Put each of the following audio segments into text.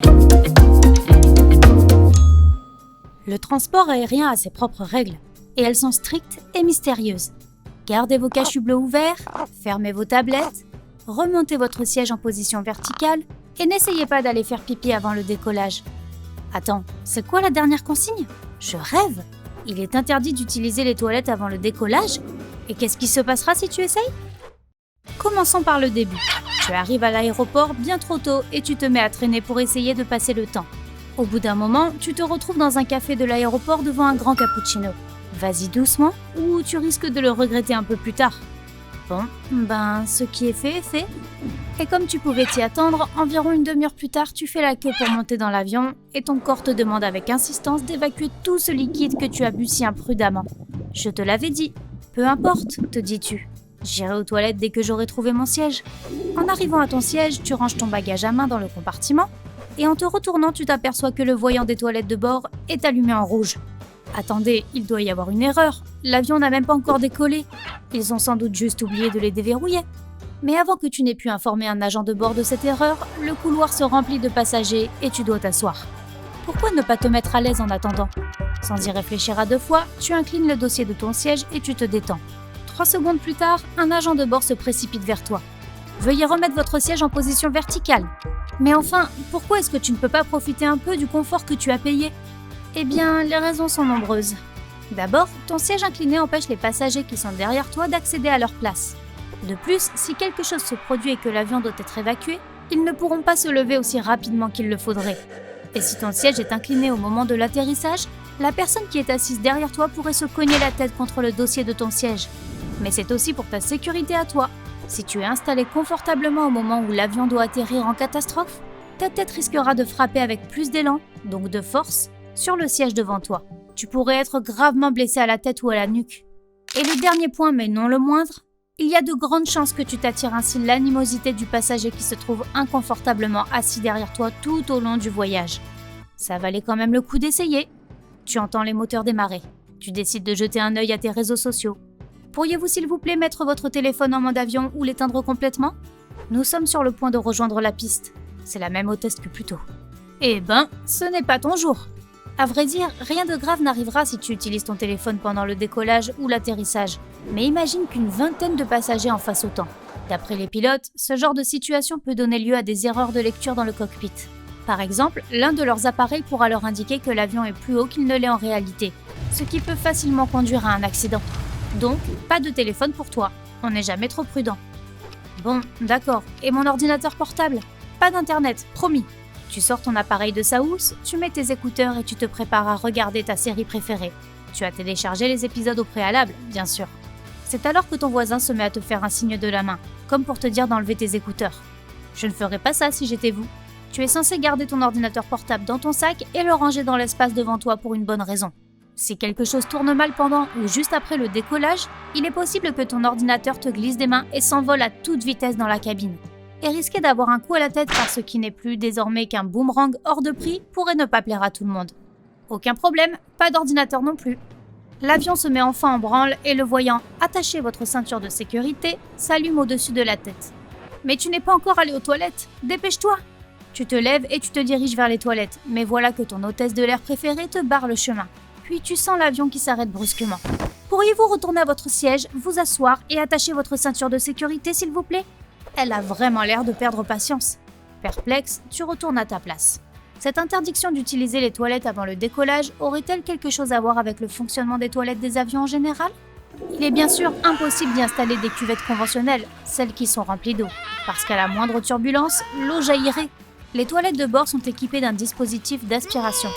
Le transport aérien a ses propres règles, et elles sont strictes et mystérieuses. Gardez vos cachets-bleus ouverts, fermez vos tablettes, remontez votre siège en position verticale et n'essayez pas d'aller faire pipi avant le décollage. Attends, c'est quoi la dernière consigne ? Je rêve ! Il est interdit d'utiliser les toilettes avant le décollage ? Et qu'est-ce qui se passera si tu essayes ? Commençons par le début. Tu arrives à l'aéroport bien trop tôt et tu te mets à traîner pour essayer de passer le temps. Au bout d'un moment, tu te retrouves dans un café de l'aéroport devant un grand cappuccino. Vas-y doucement ou tu risques de le regretter un peu plus tard. Bon, ce qui est fait est fait. Et comme tu pouvais t'y attendre, environ une demi-heure plus tard, tu fais la queue pour monter dans l'avion et ton corps te demande avec insistance d'évacuer tout ce liquide que tu as bu si imprudemment. Je te l'avais dit. Peu importe, te dis-tu. J'irai aux toilettes dès que j'aurai trouvé mon siège. En arrivant à ton siège, tu ranges ton bagage à main dans le compartiment et en te retournant, tu t'aperçois que le voyant des toilettes de bord est allumé en rouge. Attendez, il doit y avoir une erreur. L'avion n'a même pas encore décollé. Ils ont sans doute juste oublié de les déverrouiller. Mais avant que tu n'aies pu informer un agent de bord de cette erreur, le couloir se remplit de passagers et tu dois t'asseoir. Pourquoi ne pas te mettre à l'aise en attendant ? Sans y réfléchir à deux fois, tu inclines le dossier de ton siège et tu te détends. 3 secondes plus tard, un agent de bord se précipite vers toi. Veuillez remettre votre siège en position verticale. Mais enfin, pourquoi est-ce que tu ne peux pas profiter un peu du confort que tu as payé ? Eh bien, les raisons sont nombreuses. D'abord, ton siège incliné empêche les passagers qui sont derrière toi d'accéder à leur place. De plus, si quelque chose se produit et que l'avion doit être évacué, ils ne pourront pas se lever aussi rapidement qu'il le faudrait. Et si ton siège est incliné au moment de l'atterrissage, la personne qui est assise derrière toi pourrait se cogner la tête contre le dossier de ton siège. Mais c'est aussi pour ta sécurité à toi. Si tu es installé confortablement au moment où l'avion doit atterrir en catastrophe, ta tête risquera de frapper avec plus d'élan, donc de force, sur le siège devant toi. Tu pourrais être gravement blessé à la tête ou à la nuque. Et le dernier point, mais non le moindre, il y a de grandes chances que tu t'attires ainsi l'animosité du passager qui se trouve inconfortablement assis derrière toi tout au long du voyage. Ça valait quand même le coup d'essayer. Tu entends les moteurs démarrer. Tu décides de jeter un œil à tes réseaux sociaux. Pourriez-vous s'il vous plaît mettre votre téléphone en mode avion ou l'éteindre complètement ? Nous sommes sur le point de rejoindre la piste. C'est la même hôtesse que plus tôt. Eh ben, ce n'est pas ton jour. À vrai dire, rien de grave n'arrivera si tu utilises ton téléphone pendant le décollage ou l'atterrissage. Mais imagine qu'une vingtaine de passagers en fassent autant. D'après les pilotes, ce genre de situation peut donner lieu à des erreurs de lecture dans le cockpit. Par exemple, l'un de leurs appareils pourra leur indiquer que l'avion est plus haut qu'il ne l'est en réalité, ce qui peut facilement conduire à un accident. Donc, pas de téléphone pour toi. On n'est jamais trop prudent. Bon, d'accord. Et mon ordinateur portable ? Pas d'internet, promis. Tu sors ton appareil de sa housse, tu mets tes écouteurs et tu te prépares à regarder ta série préférée. Tu as téléchargé les épisodes au préalable, bien sûr. C'est alors que ton voisin se met à te faire un signe de la main, comme pour te dire d'enlever tes écouteurs. Je ne ferais pas ça si j'étais vous. Tu es censé garder ton ordinateur portable dans ton sac et le ranger dans l'espace devant toi pour une bonne raison. Si quelque chose tourne mal pendant ou juste après le décollage, il est possible que ton ordinateur te glisse des mains et s'envole à toute vitesse dans la cabine. Et risquer d'avoir un coup à la tête par ce qui n'est plus désormais qu'un boomerang hors de prix pourrait ne pas plaire à tout le monde. Aucun problème, pas d'ordinateur non plus. L'avion se met enfin en branle et le voyant « Attachez votre ceinture de sécurité » s'allume au-dessus de la tête. Mais tu n'es pas encore allé aux toilettes, dépêche-toi ! Tu te lèves et tu te diriges vers les toilettes, mais voilà que ton hôtesse de l'air préférée te barre le chemin. Puis tu sens l'avion qui s'arrête brusquement. Pourriez-vous retourner à votre siège, vous asseoir et attacher votre ceinture de sécurité s'il vous plaît ? Elle a vraiment l'air de perdre patience. Perplexe, tu retournes à ta place. Cette interdiction d'utiliser les toilettes avant le décollage aurait-elle quelque chose à voir avec le fonctionnement des toilettes des avions en général ? Il est bien sûr impossible d'y installer des cuvettes conventionnelles, celles qui sont remplies d'eau, parce qu'à la moindre turbulence, l'eau jaillirait. Les toilettes de bord sont équipées d'un dispositif d'aspiration.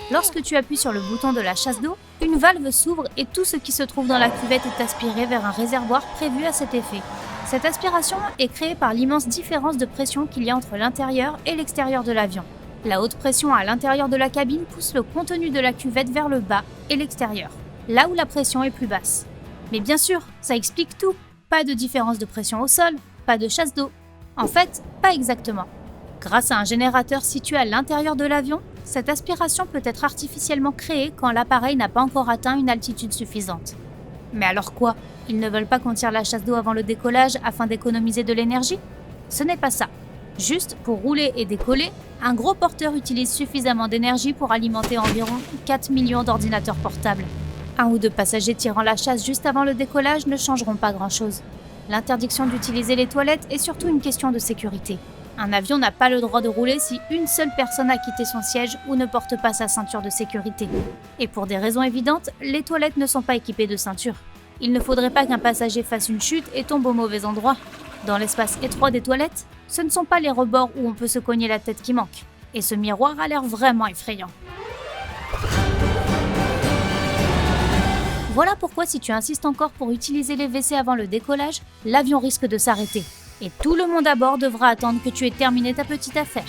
Lorsque tu appuies sur le bouton de la chasse d'eau, une valve s'ouvre et tout ce qui se trouve dans la cuvette est aspiré vers un réservoir prévu à cet effet. Cette aspiration est créée par l'immense différence de pression qu'il y a entre l'intérieur et l'extérieur de l'avion. La haute pression à l'intérieur de la cabine pousse le contenu de la cuvette vers le bas et l'extérieur, là où la pression est plus basse. Mais bien sûr, ça explique tout. Pas de différence de pression au sol, pas de chasse d'eau. En fait, pas exactement. Grâce à un générateur situé à l'intérieur de l'avion, cette aspiration peut être artificiellement créée quand l'appareil n'a pas encore atteint une altitude suffisante. Mais alors quoi ? Ils ne veulent pas qu'on tire la chasse d'eau avant le décollage afin d'économiser de l'énergie ? Ce n'est pas ça. Juste pour rouler et décoller, un gros porteur utilise suffisamment d'énergie pour alimenter environ 4 millions d'ordinateurs portables. Un ou deux passagers tirant la chasse juste avant le décollage ne changeront pas grand-chose. L'interdiction d'utiliser les toilettes est surtout une question de sécurité. Un avion n'a pas le droit de rouler si une seule personne a quitté son siège ou ne porte pas sa ceinture de sécurité. Et pour des raisons évidentes, les toilettes ne sont pas équipées de ceinture. Il ne faudrait pas qu'un passager fasse une chute et tombe au mauvais endroit. Dans l'espace étroit des toilettes, ce ne sont pas les rebords où on peut se cogner la tête qui manquent. Et ce miroir a l'air vraiment effrayant. Voilà pourquoi si tu insistes encore pour utiliser les WC avant le décollage, l'avion risque de s'arrêter. Et tout le monde à bord devra attendre que tu aies terminé ta petite affaire.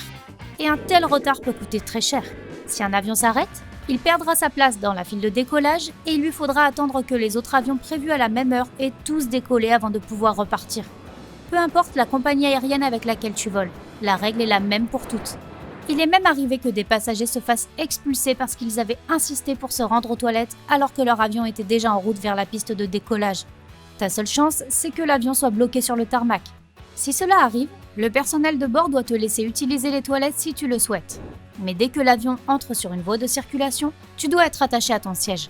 Et un tel retard peut coûter très cher. Si un avion s'arrête, il perdra sa place dans la file de décollage et il lui faudra attendre que les autres avions prévus à la même heure aient tous décollé avant de pouvoir repartir. Peu importe la compagnie aérienne avec laquelle tu voles, la règle est la même pour toutes. Il est même arrivé que des passagers se fassent expulser parce qu'ils avaient insisté pour se rendre aux toilettes alors que leur avion était déjà en route vers la piste de décollage. Ta seule chance, c'est que l'avion soit bloqué sur le tarmac. Si cela arrive, le personnel de bord doit te laisser utiliser les toilettes si tu le souhaites. Mais dès que l'avion entre sur une voie de circulation, tu dois être attaché à ton siège.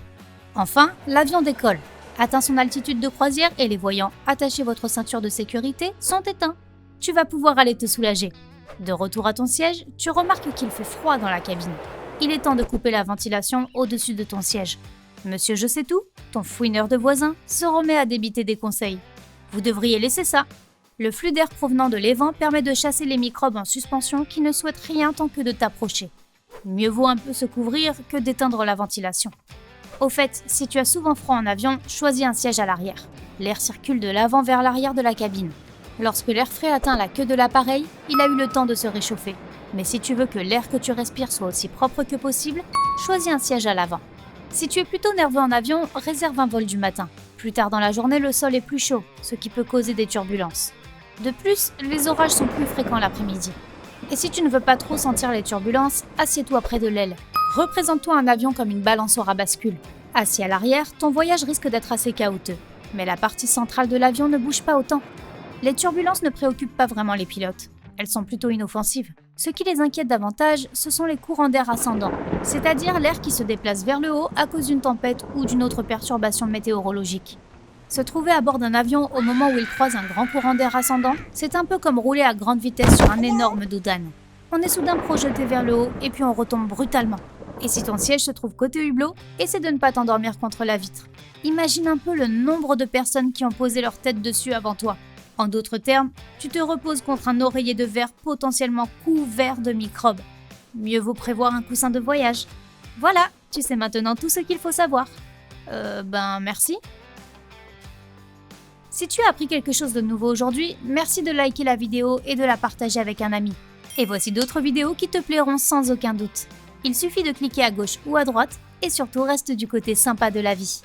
Enfin, l'avion décolle, atteint son altitude de croisière et les voyants attachés votre ceinture de sécurité sont éteints. Tu vas pouvoir aller te soulager. De retour à ton siège, tu remarques qu'il fait froid dans la cabine. Il est temps de couper la ventilation au-dessus de ton siège. Monsieur Je sais tout, ton fouineur de voisin, se remet à débiter des conseils. Vous devriez laisser ça. Le flux d'air provenant de l'évent permet de chasser les microbes en suspension qui ne souhaitent rien tant que de t'approcher. Mieux vaut un peu se couvrir que d'éteindre la ventilation. Au fait, si tu as souvent froid en avion, choisis un siège à l'arrière. L'air circule de l'avant vers l'arrière de la cabine. Lorsque l'air frais atteint la queue de l'appareil, il a eu le temps de se réchauffer. Mais si tu veux que l'air que tu respires soit aussi propre que possible, choisis un siège à l'avant. Si tu es plutôt nerveux en avion, réserve un vol du matin. Plus tard dans la journée, le sol est plus chaud, ce qui peut causer des turbulences. De plus, les orages sont plus fréquents l'après-midi. Et si tu ne veux pas trop sentir les turbulences, assieds-toi près de l'aile. Représente-toi un avion comme une balançoire à bascule. Assis à l'arrière, ton voyage risque d'être assez chaotique. Mais la partie centrale de l'avion ne bouge pas autant. Les turbulences ne préoccupent pas vraiment les pilotes. Elles sont plutôt inoffensives. Ce qui les inquiète davantage, ce sont les courants d'air ascendants, c'est-à-dire l'air qui se déplace vers le haut à cause d'une tempête ou d'une autre perturbation météorologique. Se trouver à bord d'un avion au moment où il croise un grand courant d'air ascendant, c'est un peu comme rouler à grande vitesse sur un énorme dos d'âne. On est soudain projeté vers le haut et puis on retombe brutalement. Et si ton siège se trouve côté hublot, essaie de ne pas t'endormir contre la vitre. Imagine un peu le nombre de personnes qui ont posé leur tête dessus avant toi. En d'autres termes, tu te reposes contre un oreiller de verre potentiellement couvert de microbes. Mieux vaut prévoir un coussin de voyage. Voilà, tu sais maintenant tout ce qu'il faut savoir. Merci. Si tu as appris quelque chose de nouveau aujourd'hui, merci de liker la vidéo et de la partager avec un ami. Et voici d'autres vidéos qui te plairont sans aucun doute. Il suffit de cliquer à gauche ou à droite et surtout reste du côté sympa de la vie.